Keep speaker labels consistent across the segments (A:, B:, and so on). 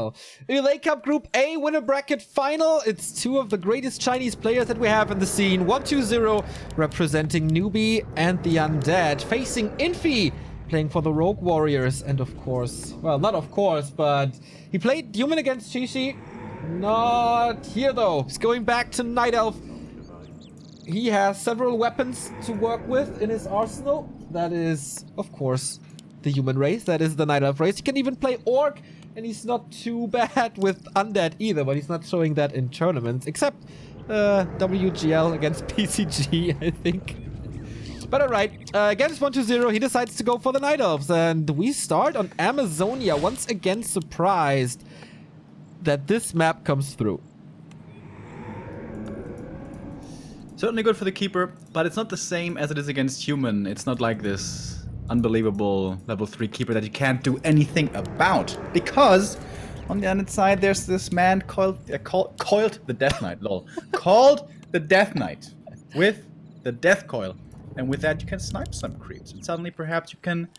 A: well. LA Cup Group A winner bracket final. It's two of the greatest Chinese players that we have in the scene. 1-2-0 representing Newbie and the Undead, facing Infi, playing for the Rogue Warriors. And of course, well, not of course, but he played Human against Shishi. Not here though. He's going back to Night Elf. He has several weapons to work with in his arsenal. That is, of course, the human race. That is the Night Elf race. He can even play Orc, and he's not too bad with Undead either, but he's not showing that in tournaments, except WGL against PCG, I think. But alright, against 1-2-0, he decides to go for the Night Elves, and we start on Amazonia. Once again, surprised that this map comes through.
B: Certainly good for the keeper, but it's not the same as it is against human. It's not like this unbelievable level 3 keeper that you can't do anything about. Because on the other side, there's this man coiled the Death Knight, lol. Called the Death Knight with the Death Coil. And with that, you can snipe some creeps. And suddenly, perhaps you can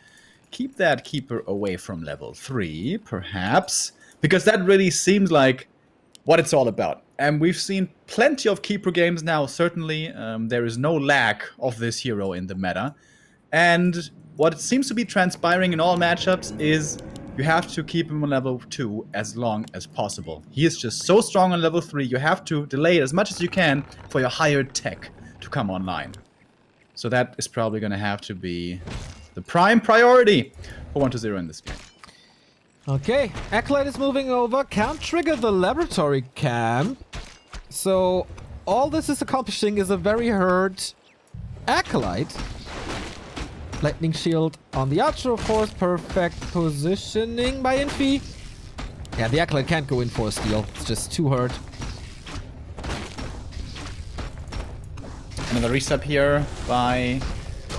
B: keep that keeper away from level 3, perhaps. Because that really seems like what it's all about. And we've seen plenty of keeper games now, certainly. There is no lack of this hero in the meta. And what seems to be transpiring in all matchups is you have to keep him on level 2 as long as possible. He is just so strong on level 3, you have to delay it as much as you can for your higher tech to come online. So that is probably going to have to be the prime priority for 1-0 in this game.
A: Okay, Acolyte is moving over. Can't trigger the laboratory camp. So all this is accomplishing is a very hurt Acolyte. Lightning shield on the Archer, of course. Perfect positioning by Infi. Yeah, the Acolyte can't go in for a steal. It's just too hurt.
B: Another reset here by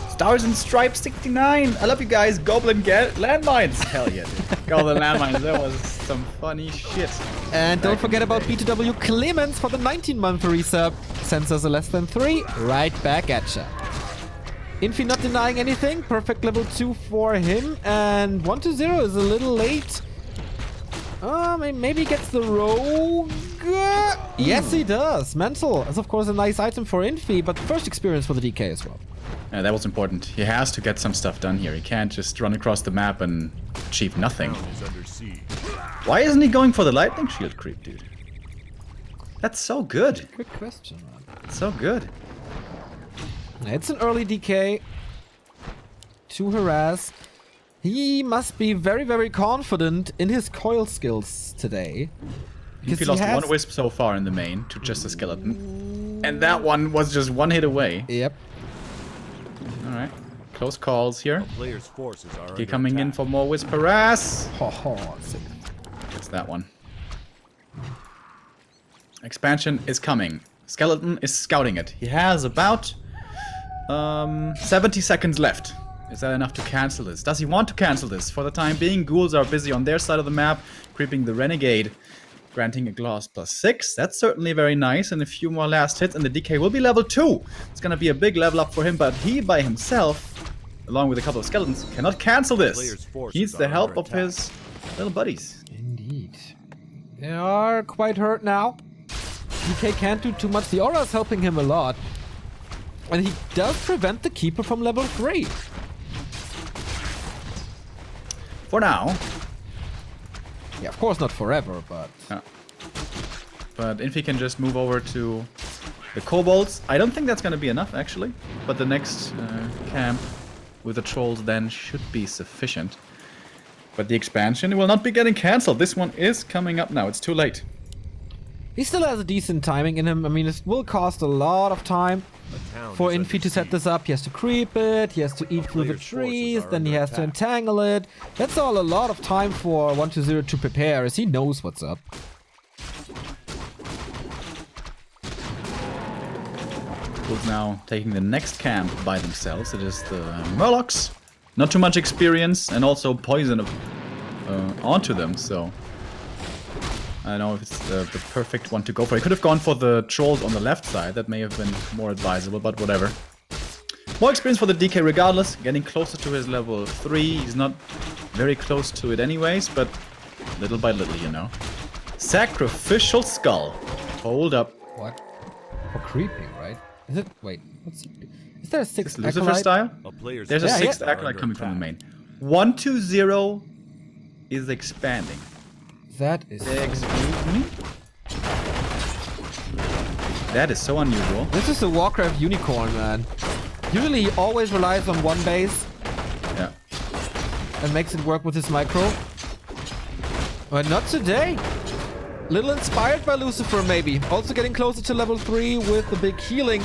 B: Stars and Stripes 69. I love you guys. Goblin landmines. Hell yeah, dude. Goblin landmines. That was some funny shit.
A: And don't forget about B2W Clemens for the 19-month resub. Sends us a less than 3. Right back at ya. Infi not denying anything. Perfect level 2 for him. And 1-0 is a little late. Maybe gets the rogue. Yes, he does. Mental is, of course, a nice item for Infi, but first experience for the DK as well.
B: Yeah, that was important. He has to get some stuff done here. He can't just run across the map and achieve nothing. Why isn't he going for the lightning shield creep, dude? That's so good.
A: Good question, man.
B: So good.
A: It's an early DK to harass. He must be very, very confident in his coil skills today.
B: He lost one wisp so far in the main to just a skeleton. And that one was just one hit away.
A: Yep.
B: Alright. Close calls here. Okay, coming in for more wisp harass. It's that one. Expansion is coming. Skeleton is scouting it. He has about 70 seconds left. Is that enough to cancel this? Does he want to cancel this? For the time being, ghouls are busy on their side of the map, creeping the Renegade, granting a gloss +6. That's certainly very nice, and a few more last hits, and the DK will be level 2. It's gonna be a big level up for him, but he by himself, along with a couple of skeletons, cannot cancel this. He needs the help of his little buddies.
A: Indeed. They are quite hurt now. DK can't do too much. The aura is helping him a lot. And he does prevent the keeper from level 3.
B: For now.
A: Yeah, of course not forever, but...
B: Yeah. But Infi can just move over to the kobolds. I don't think that's going to be enough, actually. But the next camp with the trolls then should be sufficient. But the expansion will not be getting cancelled. This one is coming up now. It's too late.
A: He still has a decent timing in him. I mean, it will cost a lot of time for Infi to set this up. He has to creep it, he has to eat through the trees, then he has to entangle it. That's all a lot of time for 1-0 to prepare, as he knows what's up.
B: Who's now taking the next camp by themselves. It is the Murlocs. Not too much experience, and also poison onto them, so... I don't know if it's the perfect one to go for. He could have gone for the trolls on the left side. That may have been more advisable, but whatever. More experience for the DK regardless. Getting closer to his level 3. He's not very close to it anyways, but Little by little, you know. Sacrificial skull. Hold up.
A: What? For creeping, right? Is it? Wait. What's? Is there a sixth
B: Lucifer
A: acolyte?
B: style? There's a sixth acolyte coming from the main. 120 is expanding.
A: That is.
B: Excuse me? That is so unusual.
A: This is the Warcraft unicorn, man. Usually he always relies on one base.
B: Yeah.
A: And makes it work with his micro. But not today. Little inspired by Lucifer, maybe. Also getting closer to level 3 with the big healing.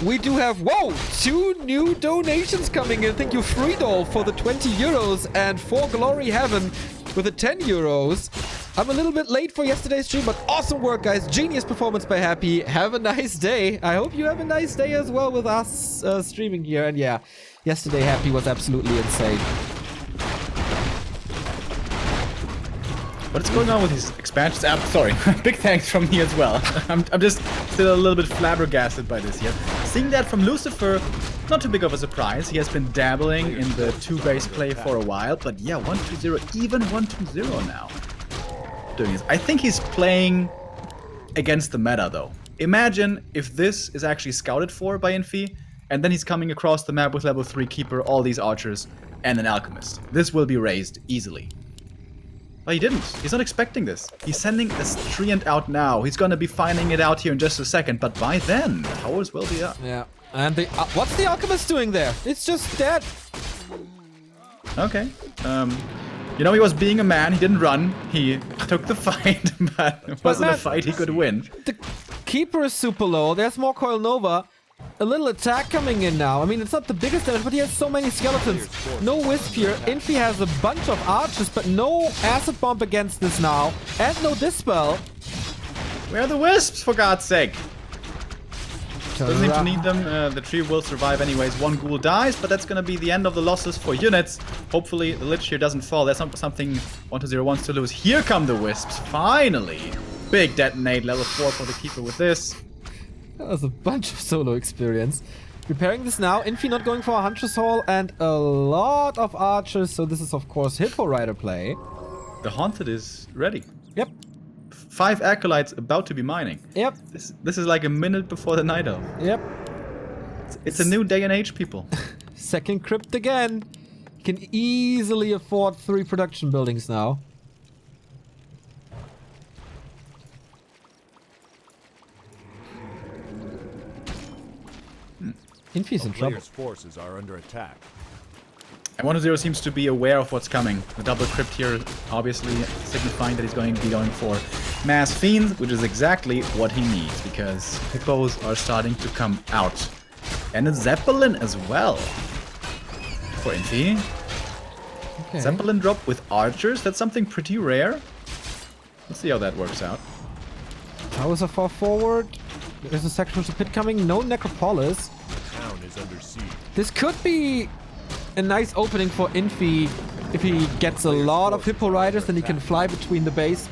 A: We do have, whoa, 2 new donations coming in. Thank you, Friedolf, for the 20 euros and for Glory Heaven with the 10 euros. I'm a little bit late for yesterday's stream, but awesome work, guys. Genius performance by Happy. Have a nice day. I hope you have a nice day as well with us streaming here. And yeah, yesterday Happy was absolutely insane.
B: What's going on with these expansions? Sorry, big thanks from me as well. I'm just still a little bit flabbergasted by this here. Seeing that from Lucifer, not too big of a surprise. He has been dabbling in the 2-base play for a while, but yeah, 1-2-0, even 1-2-0 now. Doing this. I think he's playing against the meta though. Imagine if this is actually scouted for by Infi, and then he's coming across the map with level 3 Keeper, all these archers, and an Alchemist. This will be raised easily. But he didn't. He's not expecting this. He's sending a Treant out now. He's gonna be finding it out here in just a second, but by then, the towers will be up.
A: Yeah. And the what's the Alchemist doing there? It's just dead.
B: Okay. You know, he was being a man. He didn't run. He took the fight, but it wasn't a fight he could win.
A: The Keeper is super low. There's more Coil Nova. A little attack coming in now. I mean, it's not the biggest damage, but he has so many skeletons. No Wisp here. Infi has a bunch of archers, but no Acid Bomb against this now. And no Dispel.
B: Where are the Wisps, for God's sake? Doesn't seem to need them. The tree will survive anyways. 1 ghoul dies, but that's gonna be the end of the losses for units. Hopefully, the Lich here doesn't fall. That's not something 1-0 wants to lose. Here come the Wisps, finally! Big detonate, level 4 for the Keeper with this.
A: That was a bunch of solo experience. Repairing this now. Infi not going for a Huntress Hall and a lot of archers. So this is, of course, Hippo Rider play.
B: The Haunted is ready.
A: Yep.
B: 5 Acolytes about to be mining.
A: Yep.
B: This is like a minute before the Night Elf.
A: Yep.
B: It's a new day and age, people.
A: Second crypt again. Can easily afford 3 production buildings now. Infi's in trouble.
C: Forces are under attack.
B: And 1-0 seems to be aware of what's coming. The double crypt here obviously signifying that he's going to be going for Mass Fiends, which is exactly what he needs, because Hippos are starting to come out. And a Zeppelin as well for Infi.
A: Okay.
B: Zeppelin drop with archers, that's something pretty rare. Let's see how that works out.
A: Towers are far forward. There's a section of the pit coming. No Necropolis.
C: Town is under siege.
A: This could be a nice opening for Infi if he gets a lot of Hippo Riders, then he can fly between the base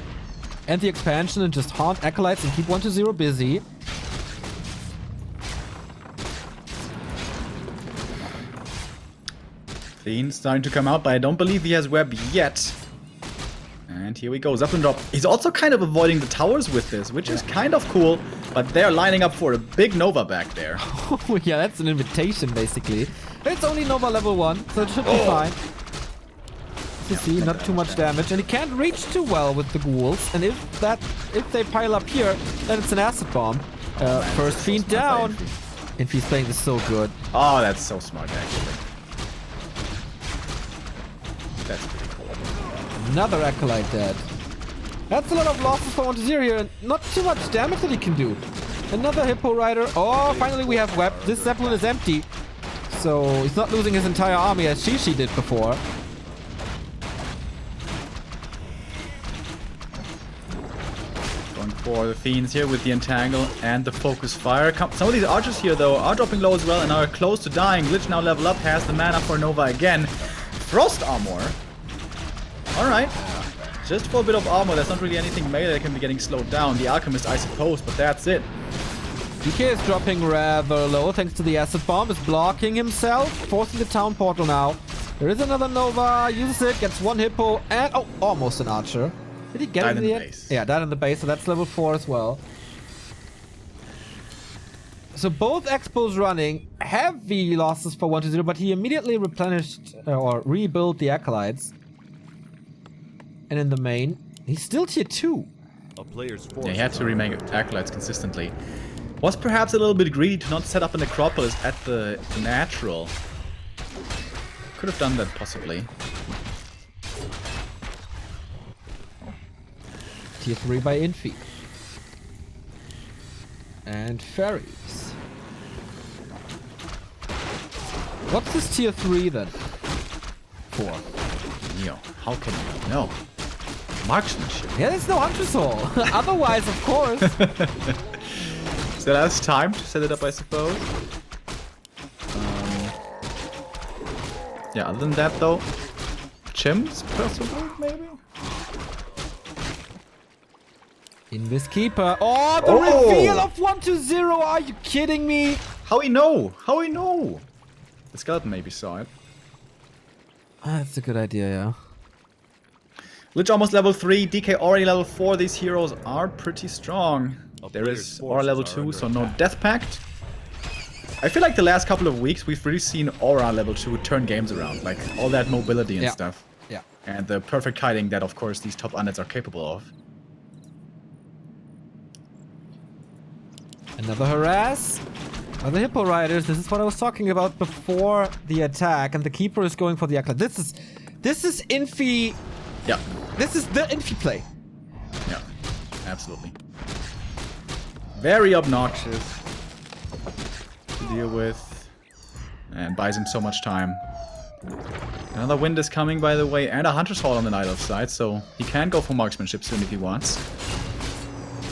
A: and the expansion and just haunt Acolytes and keep 1-0 busy.
B: Fiend's starting to come out, but I don't believe he has web yet. And here we go, Zeppelin drop. He's also kind of avoiding the towers with this, which is kind of cool, but they're lining up for a big Nova back there.
A: Oh yeah, that's an invitation basically. It's only Nova level 1, so it should be fine. You see, not too much damage, and he can't reach too well with the ghouls. And if they pile up here, then it's an acid bomb. First Fiend down. Infi's playing this so good.
B: Oh, that's so smart actually. That's pretty cool.
A: Another Acolyte dead. That's a lot of losses for 1-0 here, and not too much damage that he can do. Another Hippo Rider. Oh, finally we have web. This Zeppelin is empty. So he's not losing his entire army as Shishi did before.
B: Going for the Fiends here with the Entangle and the Focus Fire. Some of these archers here though are dropping low as well and are close to dying. Glitch now level up, has the mana for Nova again. Frost Armor. Alright. Just for a bit of armor, there's not really anything melee that can be getting slowed down. The Alchemist, I suppose, but that's it.
A: DK is dropping rather low thanks to the acid bomb. Is blocking himself, forcing the town portal now. There is another Nova, uses it, gets 1 Hippo, and oh, almost an archer. Did he get
B: Died
A: it in
B: in
A: the
B: the
A: end?
B: base.
A: Yeah, died in the base, so that's level 4 as well. So both expos running, heavy losses for 1-0, but he immediately replenished or rebuilt the acolytes. And in the main, he's still tier 2.
C: A player's force.
B: Yeah, he had to remake acolytes consistently. Was perhaps a little bit greedy to not set up an Acropolis at the natural. Could have done that possibly.
A: Tier 3 by Infi. And Fairies. What's this tier 3 then? 4.
B: Neo, how can you know? Marksmanship.
A: Yeah, there's no Hunter's Hall. Otherwise, of course.
B: So that's time to set it up, I suppose. Yeah, other than that though, Chimps possibly, maybe?
A: Invis Keeper. Oh, the reveal of 1-0. Are you kidding me?
B: How he know? How he know? The skeleton maybe saw it.
A: That's a good idea, yeah.
B: Lich almost level 3, DK already level 4. These heroes are pretty strong. There is Aura level 2, so no Death Pact. I feel like the last couple of weeks we've really seen Aura level 2 turn games around. Like all that mobility and stuff.
A: Yeah.
B: And the perfect hiding that of course these top undeads are capable of.
A: Another harass. Are the Hippo Riders. This is what I was talking about before the attack. And the Keeper is going for the Acolyte. This is Infi.
B: Yeah.
A: This is the Infi play.
B: Yeah. Absolutely. Very obnoxious to deal with. And buys him so much time. Another wind is coming, by the way, and a Hunter's Hall on the Night Elf side, so he can go for marksmanship soon if he wants.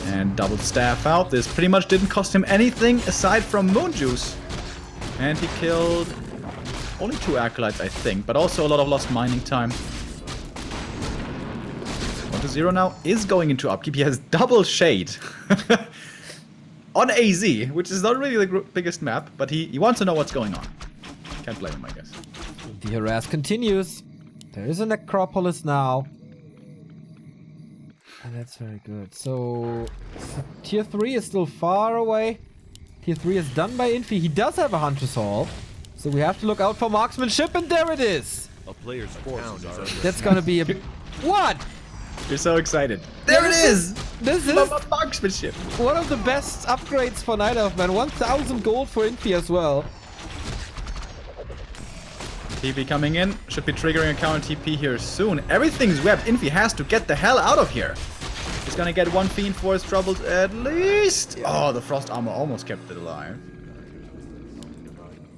B: And double staff out. This pretty much didn't cost him anything aside from Moon Juice. And he killed only 2 acolytes, I think, but also a lot of lost mining time. 1-0 now is going into upkeep. He has double shade on AZ, which is not really the biggest map, but he wants to know what's going on. Can't blame him, I guess.
A: The harass continues. There is a Necropolis now. And that's very good. So tier 3 is still far away. Tier 3 is done by Infi. He does have a Hunter's Hall. So we have to look out for marksmanship, and there it is.
C: A player's forces are under
A: That's gonna be a... What?
B: You're so excited. There it is!
A: This is
B: Marksmanship.
A: one of the best upgrades for Night Elf, man. 1,000 gold for Infi as well.
B: TP coming in. Should be triggering a counter TP here soon. Everything's webbed. Infi has to get the hell out of here. He's gonna get 1 Fiend for his troubles at least. Oh, the Frost Armor almost kept it alive.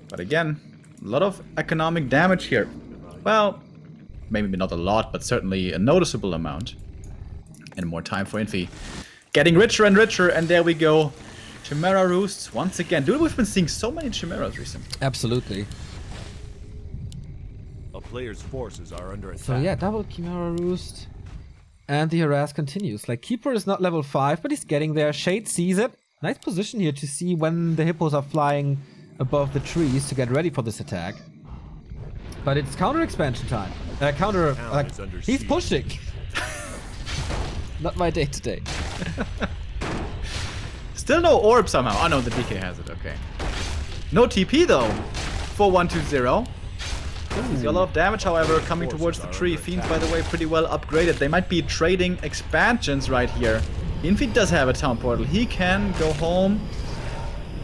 B: But again, a lot of economic damage here. Well, maybe not a lot, but certainly a noticeable amount. And more time for Infi. Getting richer and richer, and there we go. Chimera Roosts once again. Dude, we've been seeing so many Chimeras recently.
A: Absolutely.
C: a player's forces are under attack.
A: So yeah, double Chimera Roost. And the harass continues. Like, Keeper is not level 5, but he's getting there. Shade sees it. Nice position here to see when the hippos are flying above the trees to get ready for this attack. But it's counter expansion time. He's pushing. Not my day today.
B: Still no orb somehow. Oh no, the DK has it, okay. No TP though for 120. He's got a lot of damage, however, coming towards the tree. Fiends, by the way, pretty well upgraded. They might be trading expansions right here. Infi does have a town portal. He can go home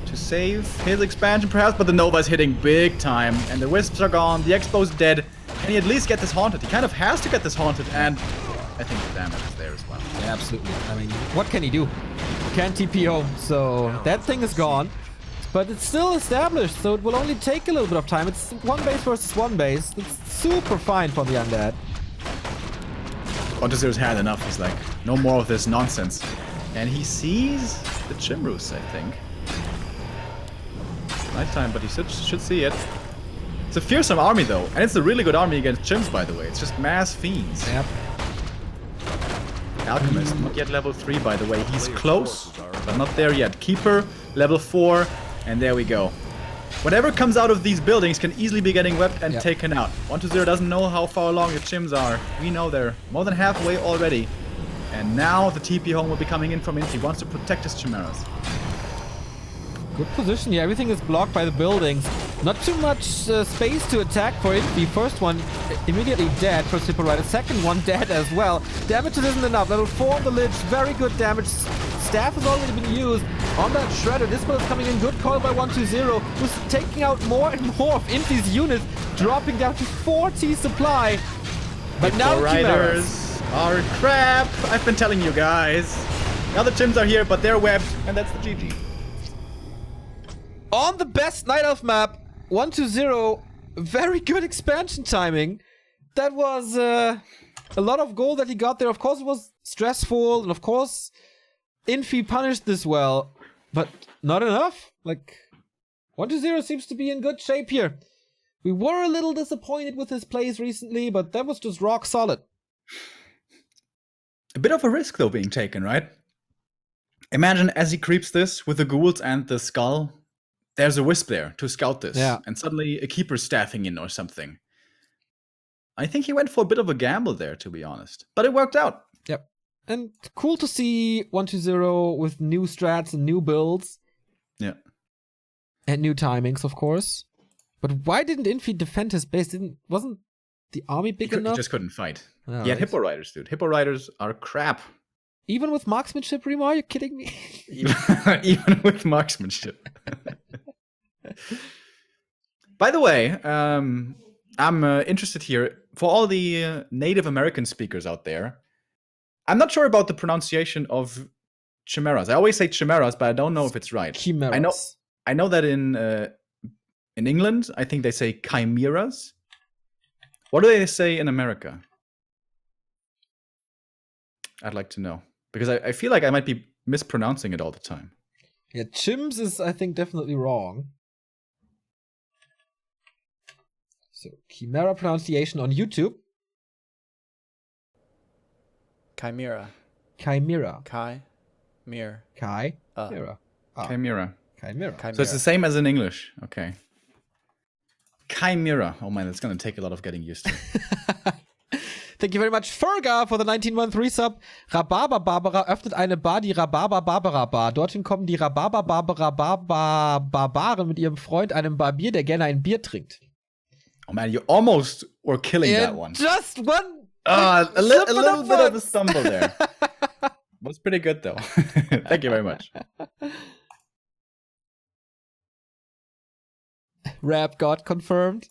B: to save his expansion perhaps, but the Nova's hitting big time. And the Wisps are gone, the Expo's dead. Can he at least get this haunted? He kind of has to get this haunted, and I think the damage is there as well.
A: Yeah, absolutely. I mean, what can he do? Can't TP home, so that thing is gone. But it's still established, so it will only take a little bit of time. It's one base versus one base. It's super fine for the undead.
B: 120's had enough. He's like, no more of this nonsense. And he sees the Chimrus, I think. Nighttime, but he should see it. It's a fearsome army though, and it's a really good army against Chims, by the way. It's just mass fiends.
A: Yep.
B: Alchemist, not yet level 3, by the way. He's close, but not there yet. Keeper, level 4, and there we go. Whatever comes out of these buildings can easily be getting webbed and taken out. 120 doesn't know how far along the Chims are. We know they're more than halfway already. And now the TP home will be coming in from Infi. He wants to protect his Chimeras.
A: Good position here. Everything is blocked by the buildings. Not too much space to attack for Infi. First one immediately dead. First Hippo Rider. Second one dead as well. Damage isn't enough. Level 4 on the Lich. Very good damage. Staff has already been used on that Shredder. This one is coming in. Good call by 120. Who's taking out more and more of Infi's units. Dropping down to 40 supply. But
B: Hippo
A: now
B: Riders are crap. I've been telling you guys. Now the Chims are here, but they're webbed. And that's the GG.
A: On the best Night Elf map, 120, very good expansion timing. That was a lot of gold that he got there. Of course, it was stressful, and of course, Infi punished this well, but not enough. Like, 120 seems to be in good shape here. We were a little disappointed with his plays recently, but that was just rock solid.
B: A bit of a risk, though, being taken, right? Imagine as he creeps this with the ghouls and the skull. There's a wisp there to scout this.
A: Yeah.
B: And suddenly a keeper's staffing in or something. I think he went for a bit of a gamble there, to be honest. But it worked out.
A: Yep. And cool to see 120 with new strats and new builds.
B: Yeah.
A: And new timings, of course. But why didn't Infi defend his base? Wasn't the army big
B: He
A: enough?
B: just couldn't fight.
A: Oh,
B: He had
A: right.
B: Hippo Riders, dude. Hippo Riders are crap.
A: Even with marksmanship, Remo? Are you kidding me?
B: Even with marksmanship. By the way, I'm interested here for all the Native American speakers out there. I'm not sure about the pronunciation of chimeras. I always say chimeras, but I don't know if it's right.
A: Chimeras.
B: I know that in England, I think they say chimeras. What do they say in America? I'd like to know because I feel like I might be mispronouncing it all the time.
A: Yeah, chims is, I think, definitely wrong. So, Chimera pronunciation on YouTube.
D: Chimera.
A: Chimera.
D: Mir.
A: Chimera.
B: Chimera.
A: Chimera.
B: So it's the same as in English. Okay. Chimera. Oh man, it's going to take a lot of getting used to.
A: Thank you very much, Ferga, for the 19-month Resub. Rhabarber-Barbara öffnet eine Bar, die Rhabarber-Barbara-Bar. Dorthin kommen die Rhabarber-Barbara-Barbaren mit ihrem Freund, einem Barbier, der gerne ein Bier trinkt.
B: Oh man, you almost were killing that one.
A: Just one.
B: A little bit of a
A: foot.
B: stumble there. Was pretty good though. Thank you very much.
A: Rap got confirmed.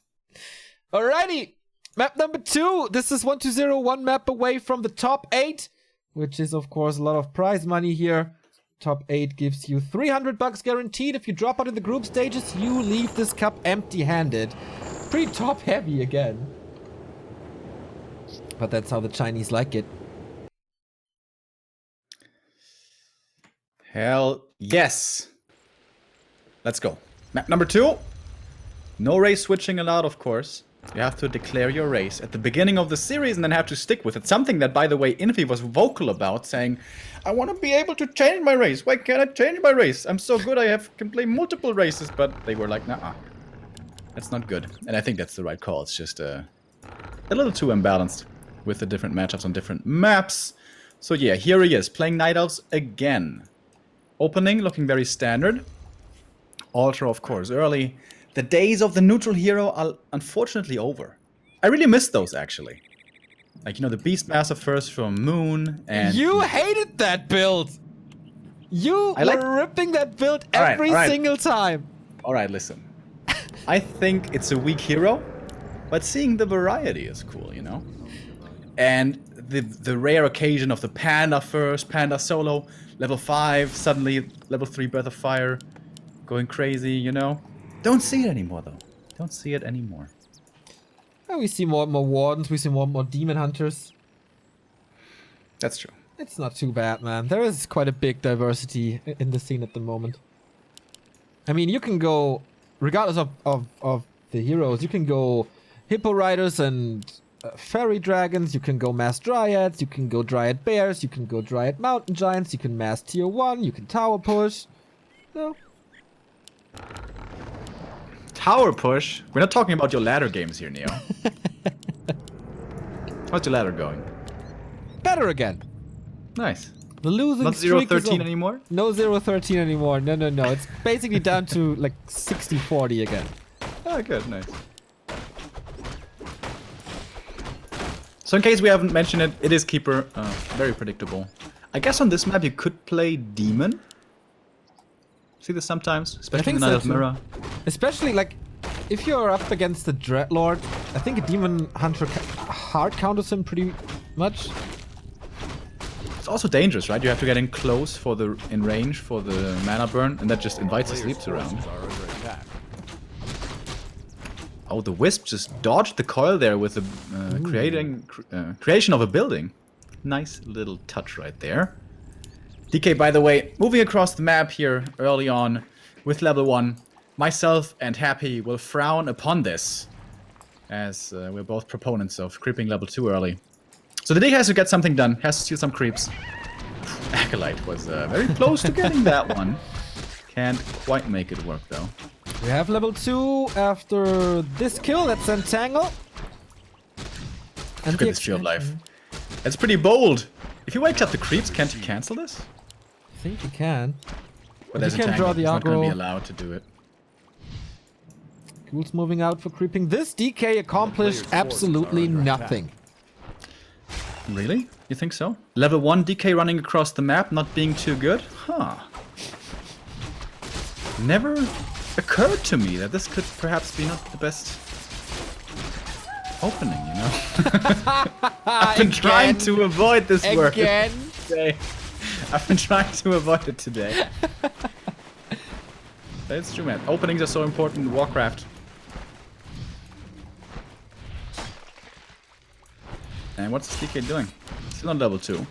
A: Alrighty. Map number 2. This is 120, one map away from the top 8, which is, of course, a lot of prize money here. Top 8 gives you $300 guaranteed. If you drop out in the group stages, you leave this cup empty-handed. Pretty top-heavy again. But that's how the Chinese like it.
B: Hell yes. Let's go. Map number 2. No race switching allowed, of course. You have to declare your race at the beginning of the series and then have to stick with it. Something that, by the way, Infi was vocal about, saying, I want to be able to change my race. Why can't I change my race? I'm so good I can play multiple races. But they were like, nah, that's not good. And I think that's the right call. It's just a little too imbalanced with the different matchups on different maps. So yeah, here he is, playing Night Elves again. Opening, looking very standard. Altar, of course, early. The days of the neutral hero are unfortunately over. I really miss those, actually. Like, you know, the Beastmaster first from Moon, and...
A: You hated that build! You were ripping that build every single time!
B: Alright, listen. I think it's a weak hero, but seeing the variety is cool, you know? And the rare occasion of the Panda first, Panda solo, level 5, suddenly level 3 Breath of Fire, going crazy, you know? Don't see it anymore, though. Don't see it anymore.
A: Oh, we see more and more Wardens, we see more and more Demon Hunters.
B: That's true.
A: It's not too bad, man. There is quite a big diversity in the scene at the moment. I mean, you can go, regardless of the heroes, you can go Hippo Riders and Fairy Dragons, you can go Mass Dryads, you can go Dryad Bears, you can go Dryad Mountain Giants, you can Mass Tier 1, you can Tower Push. No.
B: Tower push? We're not talking about your ladder games here, Neo. How's your ladder going?
A: Better again.
B: Nice.
A: The losing
B: Not
A: streak
B: 0-13
A: is over.
B: anymore?
A: No 0-13 anymore. No. It's basically down to like 60-40 again.
B: Oh, good. Nice. So in case we haven't mentioned it, it is Keeper. Very predictable. I guess on this map you could play Demon. See this sometimes? Especially in the Night of
A: too.
B: Mirror.
A: Especially like if you're up against the Dreadlord, I think a Demon Hunter hard counters him pretty much.
B: It's also dangerous, right? You have to get in close for the in range for the mana burn, and that just invites the
C: Players'
B: sleeps around.
C: forces are under attack.
B: Oh, the Wisp just dodged the coil there with the creation of a building. Nice little touch right there. DK, by the way, moving across the map here early on with level 1. Myself and Happy will frown upon this, as we're both proponents of creeping level 2 early. So the DK has to get something done, has to steal some creeps. Acolyte was very close to getting that one. Can't quite make it work though.
A: We have level 2 after this kill. That's Entangle. And
B: Look at this Tree of Life. That's pretty bold. If he wakes up the creeps, can't he cancel this?
A: I think you can.
B: But there's
A: you can draw the
B: He's not going to be
A: aggro.
B: allowed to do it.
A: Ghoul's moving out for creeping. This DK accomplished
C: player's forces
A: absolutely
C: are under attack.
A: nothing.
B: Really? You think so? Level 1 DK running across the map, not being too good? Huh. Never occurred to me that this could perhaps be not the best opening, you know? I've been trying to avoid this word
A: Again.
B: today. I've been trying to avoid it today. That's true, man. Openings are so important in Warcraft. And what's this DK doing? Still on level 2.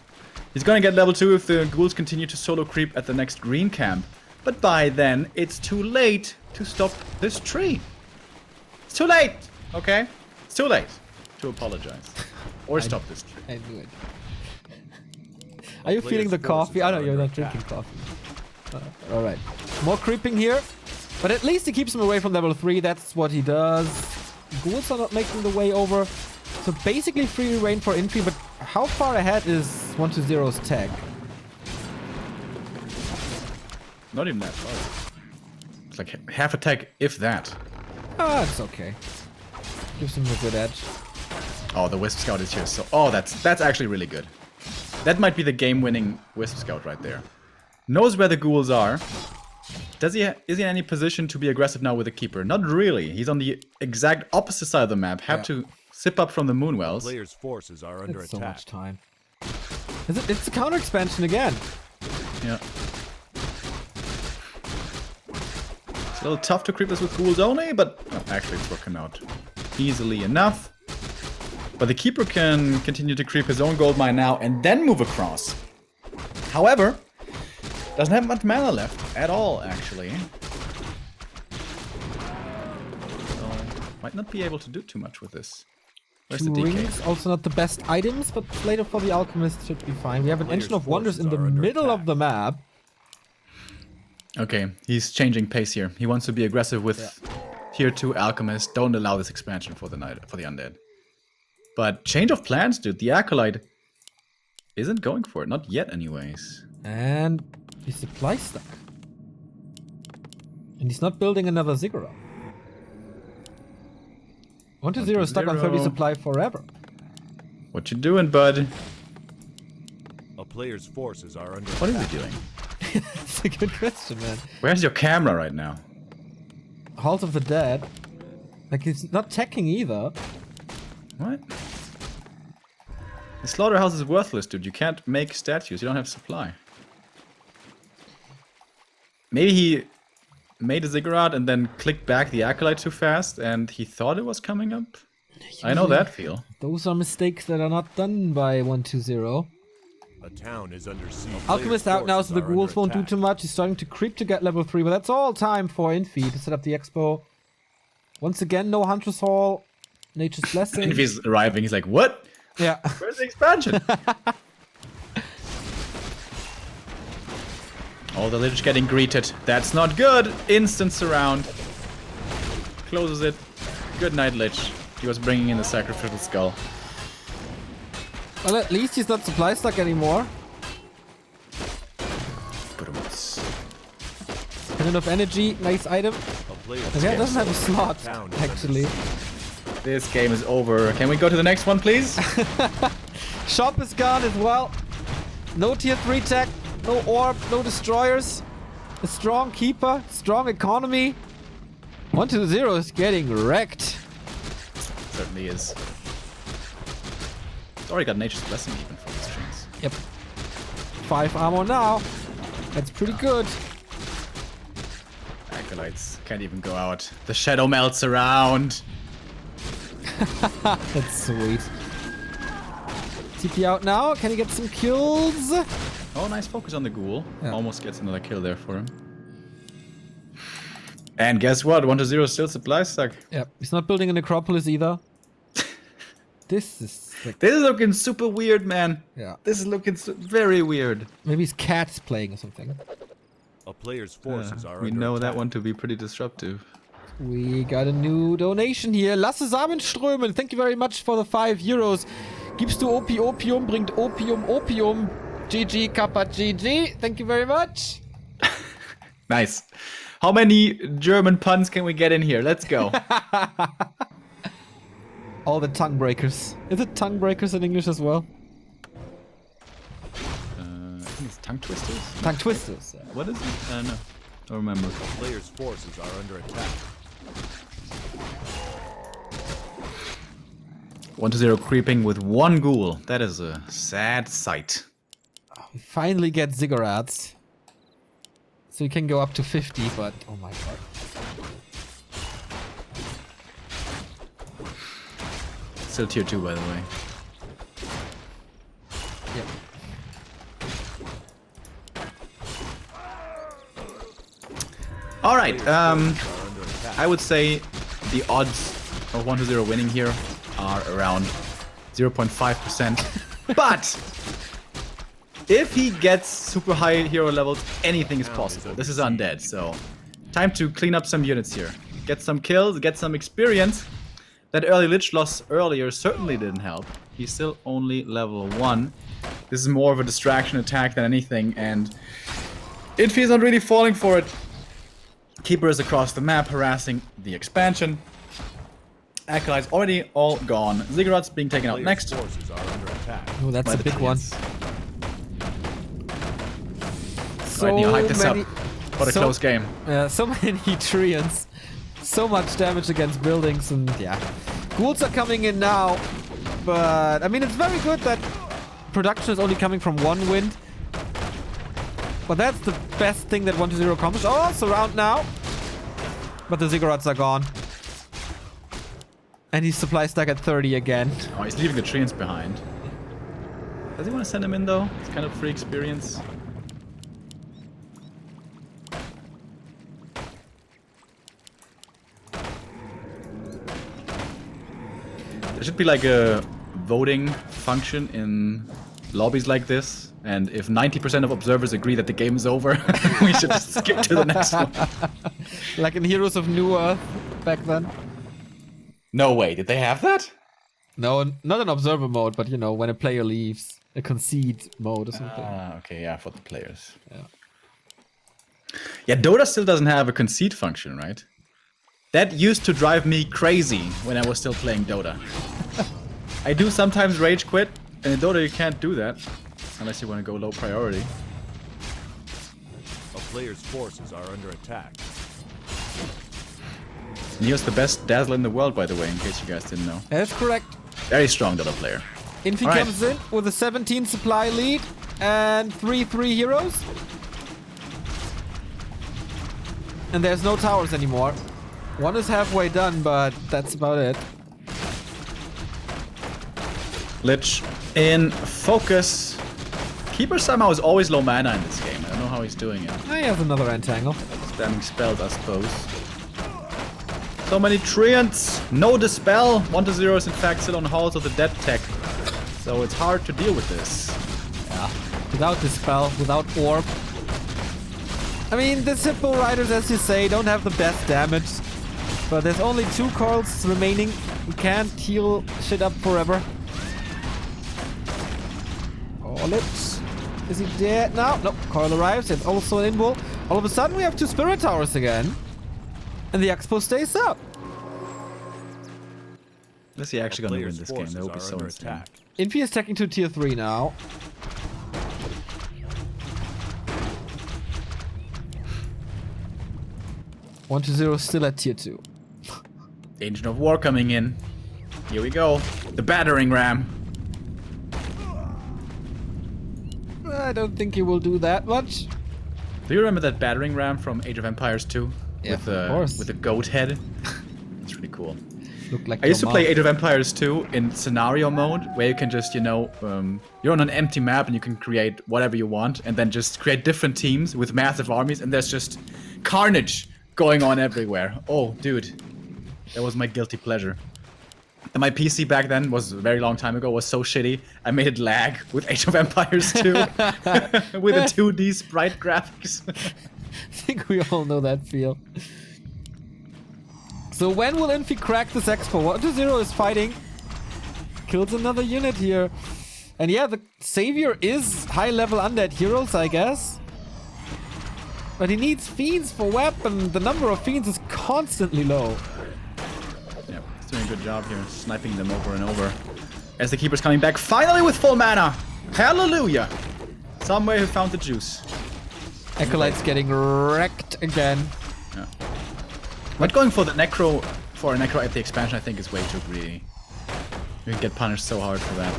B: He's gonna get level 2 if the ghouls continue to solo creep at the next green camp. But by then, it's too late to stop this tree. It's too late, okay? It's too late to apologize. Or stop this tree.
A: I knew it. Are you feeling the coffee? Oh no, you're not drinking coffee. Alright. More creeping here. But at least he keeps him away from level 3. That's what he does. Ghouls are not making the way over. So basically free reign for Infi, but how far ahead is 120's tech?
B: Not even that far. It's like half a tech, if that.
A: Ah, it's okay. Gives him a good edge.
B: Oh, the Wisp Scout is here. So, oh, that's actually really good. That might be the game-winning Wisp Scout right there. Knows where the ghouls are. Is he in any position to be aggressive now with the Keeper? Not really. He's on the exact opposite side of the map. Have to sip up from the Moonwells.
C: Players' forces are under
A: It's so
C: attack.
A: much time. It's a counter expansion again.
B: Yeah. It's a little tough to creep this with ghouls only, but actually it's working out easily enough. But the Keeper can continue to creep his own gold mine now and then move across. However, doesn't have much mana left at all, actually. So, might not be able to do too much with this. Where's the
A: Two
B: DK?
A: rings, also not the best items, but later for the Alchemist should be fine. We have an
C: Players'
A: Engine of Wonders in
C: forces
A: the
C: are under
A: middle of
C: attack.
A: the map.
B: Okay, he's changing pace here. He wants to be aggressive with Tier 2 Alchemist. Don't allow this expansion for the undead. But change of plans, dude. The Acolyte isn't going for it. Not yet, anyways.
A: And he's supply stuck. And he's not building another Ziggurat. 120 is stuck on 30 supply forever.
B: What you doing, bud?
C: A player's forces are under
B: What is
C: attack.
B: he doing?
A: That's a good question, man.
B: Where's your camera right now?
A: Halt of the Dead. Like, he's not teching either.
B: What? The slaughterhouse is worthless, dude. You can't make statues. You don't have supply. Maybe he made a ziggurat and then clicked back the Acolyte too fast and he thought it was coming up. I know that feel.
A: Those are mistakes that are not done by 120.
C: A town is under siege.
A: Alchemist
C: Players'
A: out now, so the
C: forces are
A: ghouls
C: under
A: won't do
C: attack.
A: too much. He's starting to creep to get level 3, but that's all time for Infi to set up the expo. Once again, no Hunter's Hall. Nature's Blessing.
B: If he's arriving, he's like, what?
A: Yeah.
B: Where's the expansion? Oh, the Lich getting greeted. That's not good. Instant surround. Closes it. Good night, Lich. He was bringing in the sacrificial skull.
A: Well, at least he's not supply stuck anymore.
B: Boots.
A: Cannon of energy, nice item.
C: A player
A: Yeah, it doesn't have a slot, actually.
B: This game is over. Can we go to the next one, please?
A: Shop is gone as well. No tier 3 tech, no orb, no destroyers. A strong keeper, strong economy. 1-0 is getting wrecked.
B: Certainly is. It's already got Nature's Blessing even for these strings.
A: Yep. 5 armor now. That's pretty good.
B: Acolytes can't even go out. The shadow melts around.
A: That's sweet. TP out now. Can he get some kills?
B: Oh, nice focus on the ghoul.
A: Yeah.
B: Almost gets another kill there for him. And guess what? 1-0 still supply stuck.
A: Yep. He's not building a necropolis either. This is like,
B: This is looking super weird, man.
A: yeah.
B: This is looking very weird.
A: Maybe his cat's playing or something.
C: A player's forces are
B: We
C: under
B: know
C: attack.
B: that one to be pretty disruptive.
A: We got a new donation here. Lasse Samenströmen, thank you very much for the 5 euros. Gibst du Opium, bringt Opium. GG, Kappa, GG. Thank you very much.
B: Nice. How many German puns can we get in here? Let's go.
A: All the tongue breakers. Is it tongue breakers in English as well?
B: I think it's tongue twisters.
A: Tongue twisters.
B: What is it? I don't know. Don't remember.
C: A player's forces are under attack.
B: 1-0 creeping with 1 ghoul. That is a sad sight.
A: We finally get ziggurats. So you can go up to 50, but oh my god.
B: Still tier 2, by the way.
A: Yep.
B: All right. I would say the odds of 1-0 winning here are around 0.5%. But if he gets super high hero levels, anything is possible. This is undead, so time to clean up some units here. Get some kills, get some experience. That early Lich loss earlier certainly didn't help. He's still only level 1. This is more of a distraction attack than anything, and Infi is not really falling for it. Keeper is across the map harassing the expansion. Acolytes already all gone. Ziggurats being taken out
C: Player's
B: next.
C: forces are under attack.
A: Oh, that's
B: by
A: a
B: the
A: big one.
B: Treants.
A: So
B: Right, Neil, hype this
A: many,
B: up. What a
A: so-
B: close game.
A: so many treants. So much damage against buildings, and yeah. Ghouls are coming in now. But, I mean, it's very good that production is only coming from 1 wind. But that's the best thing that 1-0 accomplished. Oh, surround now. But the ziggurats are gone. And he's supply stuck at 30 again.
B: Oh, he's leaving the treants behind. Does he want to send him in though? It's kind of free experience. There should be like a voting function in lobbies like this. And if 90% of observers agree that the game is over, we should just skip to the next one.
A: Like in Heroes of New Earth back then.
B: No way, did they have that?
A: No, not an observer mode, but you know, when a player leaves. A concede mode or something.
B: Ah, okay, yeah, for the players.
A: Yeah.
B: Yeah, Dota still doesn't have a concede function, right? That used to drive me crazy when I was still playing Dota. I do sometimes rage quit, and in Dota you can't do that. Unless you want to go low priority.
C: A player's forces are under attack.
B: Neo's the best Dazzler in the world, by the way, in case you guys didn't know.
A: That's correct.
B: Very strong Dota player.
A: Infi
B: All right.
A: comes in with a 17 supply lead and 3 heroes. And there's no towers anymore. One is halfway done, but that's about it.
B: Lich in focus. Keeper somehow is always low mana in this game. I don't know how he's doing it.
A: I have another entangle.
B: Spamming spells, I suppose. So many treants. No dispel. 1-0 is in fact still on Halls of the Dead tech. So it's hard to deal with this.
A: Yeah. Without dispel, without orb. I mean, the simple riders, as you say, don't have the best damage. But there's only 2 coils remaining. We can't heal shit up forever. Call it. Is he dead now? Nope. Coil arrives. It's also an invul. All of a sudden, we have 2 Spirit Towers again. And the Expo stays up.
B: Is he actually going to win
C: Players'
B: this game?
C: forces
B: That would be
C: are
B: so
C: under
B: insane.
C: attack.
A: Infi is taking to tier 3 now. One to 0 still at tier 2.
B: Agent of War coming in. Here we go. The battering ram.
A: I don't think he will do that much.
B: Do you remember that battering ram from Age of Empires 2?
A: Yeah,
B: with,
A: of course.
B: With a goat head? It's really cool.
A: Look like
B: I used to
A: your
B: play
A: mom.
B: Age of Empires 2 in scenario mode, where you can just, you know, you're on an empty map and you can create whatever you want, and then just create different teams with massive armies, and there's just carnage going on everywhere. Oh, dude. That was my guilty pleasure. And my PC back then was a very long time ago, was so shitty, I made it lag with Age of Empires 2 with a 2D sprite graphics.
A: I think we all know that feel. So when will Infi crack this Expo? 1 to 0 is fighting. Kills another unit here. And yeah, the Savior is high level undead heroes, I guess. But he needs Fiends for weapon. The number of Fiends is constantly low.
B: Yeah, he's doing a good job here, sniping them over and over. As the Keeper's coming back, finally with full mana! Hallelujah! Somewhere who found the juice.
A: Acolyte's getting wrecked again.
B: Yeah. But going for the Necro, for a Necro at the expansion, I think is way too greedy. You can get punished so hard for that.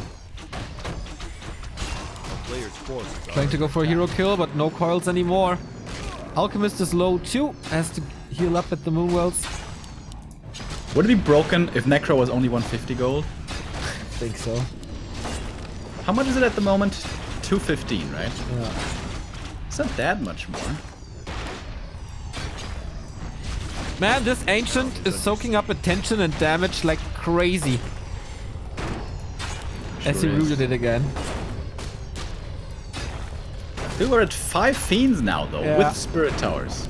C: Players' forces are
A: Trying to go for a hero kill, but no coils anymore. Alchemist is low too, has to heal up at the Moonwells.
B: Would it be broken if Necro was only 150 gold?
A: I think so.
B: How much is it at the moment? 215, right?
A: Yeah.
B: It's not that much more.
A: Man, this Ancient is soaking up attention and damage like crazy. As he
B: Sure is.
A: rooted it again.
B: Dude, we're at 5 Fiends now, though,
A: Yeah.
B: with Spirit Towers.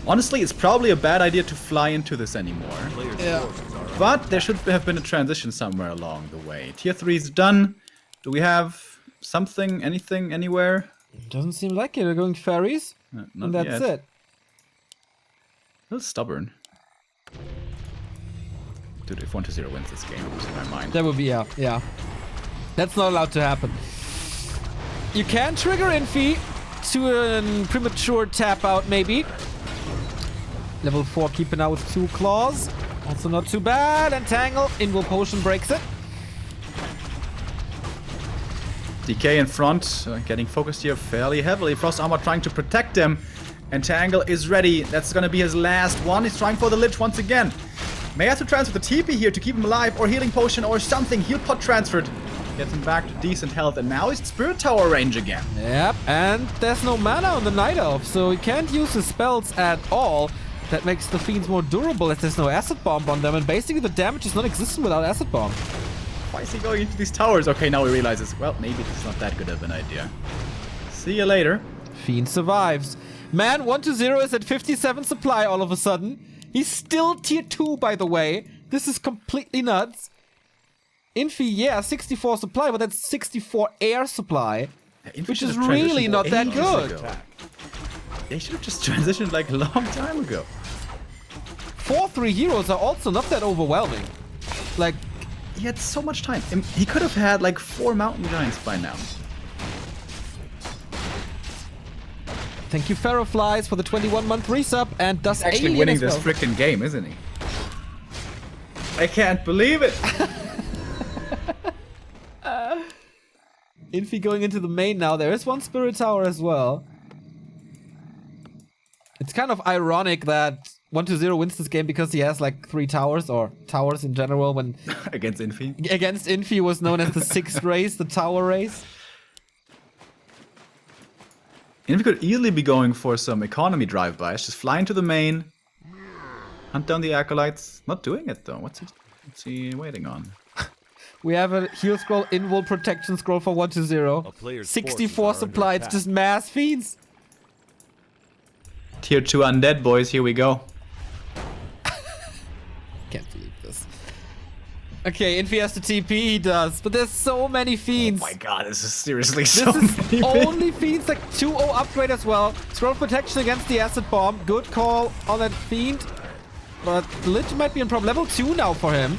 B: Honestly, it's probably a bad idea to fly into this anymore.
C: Players'
A: Yeah.
C: forces are
B: But there should have been a transition somewhere along the way. Tier 3 is done. Do we have something, anything, anywhere?
A: Doesn't seem like it. We're going fairies.
B: Not
A: And that's
B: yet.
A: it.
B: A little stubborn. Dude, if 1 to 0 wins this game, I'm losing my mind.
A: That would be, yeah. That's not allowed to happen. You can trigger Infi to a premature tap out, maybe. Level 4 keeper now with 2 claws. Also not too bad. And Tangle, Invul Potion breaks it.
B: DK in front, getting focused here fairly heavily. Frost Armor trying to protect him. And Tangle is ready. That's gonna be his last one. He's trying for the Lich once again. May have to transfer the TP here to keep him alive, or Healing Potion, or something. Heal Pot transferred. Gets him back to decent health, and now he's at Spirit Tower range again.
A: Yep, and there's no mana on the Night Elf, so he can't use his spells at all. That makes the Fiends more durable as there's no Acid Bomb on them, and basically the damage is non-existent without Acid Bomb.
B: Why is he going into these towers? Okay, now he realizes, well, maybe this is not that good of an idea. See you later.
A: Fiend survives. Man, 1 to 0 is at 57 supply all of a sudden. He's still tier 2, by the way. This is completely nuts. Infi, yeah, 64 supply, but that's 64 air supply.
B: Infi
A: Which
B: should
A: is
B: have
A: really
B: transitioned
A: not that
B: ages
A: good.
B: ago. They should have just transitioned like a long time ago.
A: 4-3 heroes are also not that overwhelming. Like,
B: He had so much time. He could have had like 4 Mountain Giants by now.
A: thank you, Ferroflies, for the 21-month resub, and does
B: He's actually
A: Alien
B: winning
A: as
B: this
A: well.
B: frickin' game, isn't he? I can't believe it!
A: Infi going into the main now. There is one Spirit Tower as well. It's kind of ironic that 1 to 0 wins this game because he has like 3 towers, or towers in general, when
B: Against Infi.
A: against Infi was known as the 6th race, the tower race.
B: Infi could easily be going for some economy drive-bys. Just fly into the main. Hunt down the Acolytes. Not doing it though. What's he waiting on?
A: We have a heal scroll, invul protection scroll for 1 to 0.
C: A player's
A: 64
C: forces are under
A: supply, it's
C: attack.
A: just mass fiends.
B: Tier 2 undead, boys. Here we go.
A: Can't believe this. Okay, Infi has the TP, he does. But there's so many Fiends.
B: Oh my god, this is seriously
A: This
B: so
A: is
B: many.
A: only Fiends, like 2-0 upgrade as well. Scroll protection against the acid bomb. Good call on that Fiend. But Lich might be in problem. Level 2 now for him.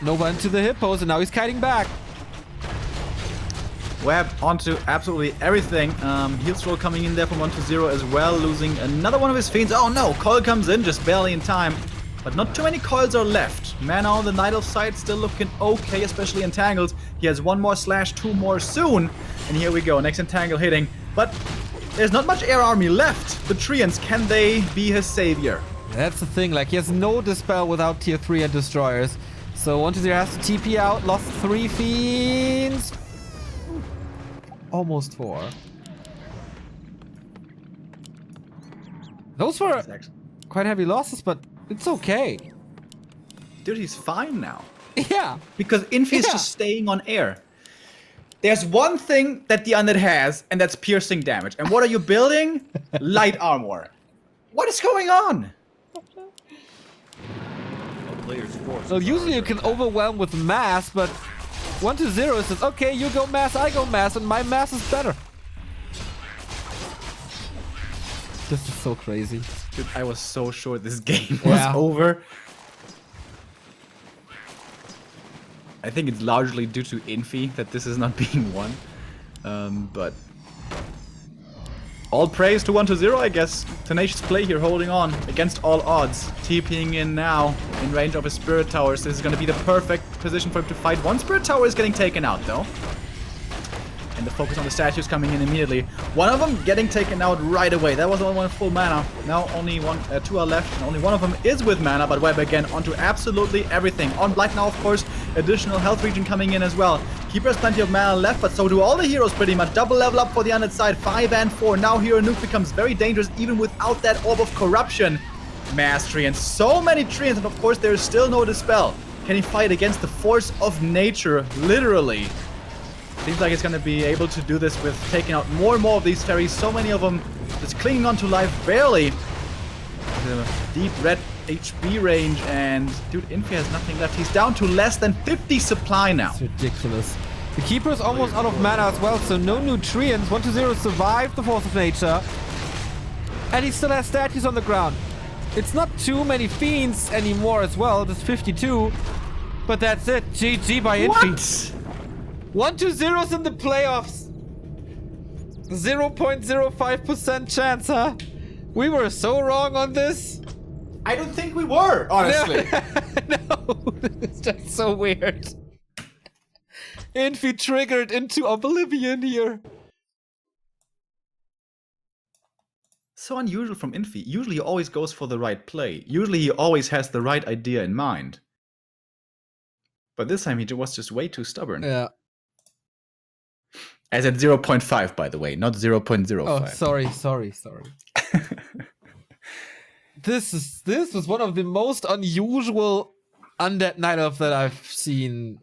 A: Nova into the hippos, and now he's kiting back.
B: Web onto absolutely everything. Heal scroll coming in there from 1-0 as well, losing another one of his Fiends. Oh no, Coil comes in just barely in time. But not too many coils are left. Mana on the Night Elf side still looking okay, especially entangled. He has one more slash, two more soon. And here we go, next entangle hitting. But there's not much air army left. The Treants, can they be his savior?
A: That's the thing, like he has no dispel without tier 3 and destroyers. So 1-0 has to TP out, lost 3 Fiends. Almost 4. Those were quite heavy losses, but it's okay.
B: Dude, he's fine now.
A: Yeah.
B: Because Infi is just staying on air. There's one thing that the Undead has, and that's piercing damage. And what are you building? Light armor. What is going on?
C: A player's forces
A: Well,
C: are
A: usually you
C: under
A: can
C: attack.
A: overwhelm with mass, but 1-0 says, okay, you go mass, I go mass, and my mass is better. This is so crazy.
B: Dude, I was so sure this game was
A: Yeah.
B: over. I think it's largely due to Infi that this is not being won. But all praise to 1-0, I guess. Tenacious play here, holding on against all odds. TPing in now, in range of his Spirit Towers. This is going to be the perfect position for him to fight. One Spirit Tower is getting taken out, though. And the focus on the statues coming in immediately. One of them getting taken out right away. That was the only one full mana. Now only two are left, and only one of them is with mana. But Web again onto absolutely everything. On Blight now, of course, additional health regen coming in as well. Keeper has plenty of mana left, but so do all the heroes pretty much. Double level up for the Undead side, 5 and 4. Now Hero Nuke becomes very dangerous even without that Orb of Corruption. Mastery and so many treants, and of course there is still no Dispel. Can he fight against the force of nature, literally? Seems like he's going to be able to do this with taking out more and more of these fairies. So many of them just clinging on to life barely. The deep red HP range, and dude, Infi has nothing left. He's down to less than 50 supply now.
A: It's ridiculous. The Keeper is almost out of mana as well, so no nutrients. 1-0 survived the Force of Nature. And he still has statues on the ground. It's not too many Fiends anymore as well. There's 52. But that's it. GG by Infi.
B: What?
A: 1-0's in the playoffs. 0.05% chance, huh? We were so wrong on this.
B: I don't think we were, honestly.
A: No, it's just so weird. Infi triggered into oblivion here.
B: So unusual from Infi. Usually he always goes for the right play. Usually he always has the right idea in mind. But this time he was just way too stubborn.
A: Yeah.
B: As at 0.5, by the way, not 0.05.
A: Oh, sorry. This was one of the most unusual Undead Night Elf that I've seen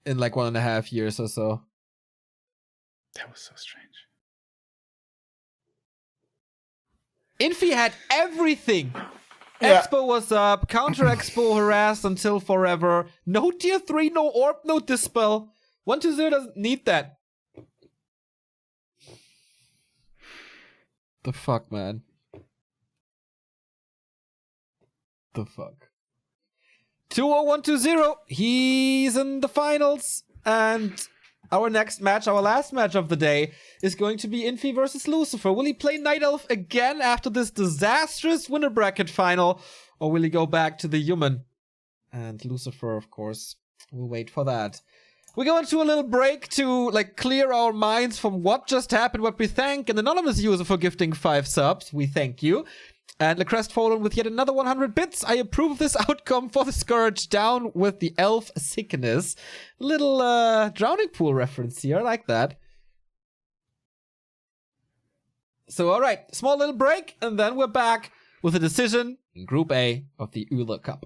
A: in like 1.5 years or so.
B: That was so strange.
A: Infi had everything.
B: Yeah.
A: Expo was up, counter Expo harassed until forever. No tier 3, no orb, no dispel. 1-0 doesn't need that. The fuck, man. The fuck. 2-0, 1-0. He's in the finals. And our next match, our last match of the day, is going to be Infi versus Lucifer. Will he play Night Elf again after this disastrous winner bracket final? Or will he go back to the human? And Lucifer, of course, will wait for that. We go into a little break to like clear our minds from what just happened, what we thank an anonymous user for gifting 5 subs. We thank you. And Lecrest Fallen with yet another 100 bits. I approve this outcome for the Scourge, down with the elf sickness. Little drowning pool reference here, I like that. So alright, small little break, and then we're back with a decision in Group A of the Yule Cup.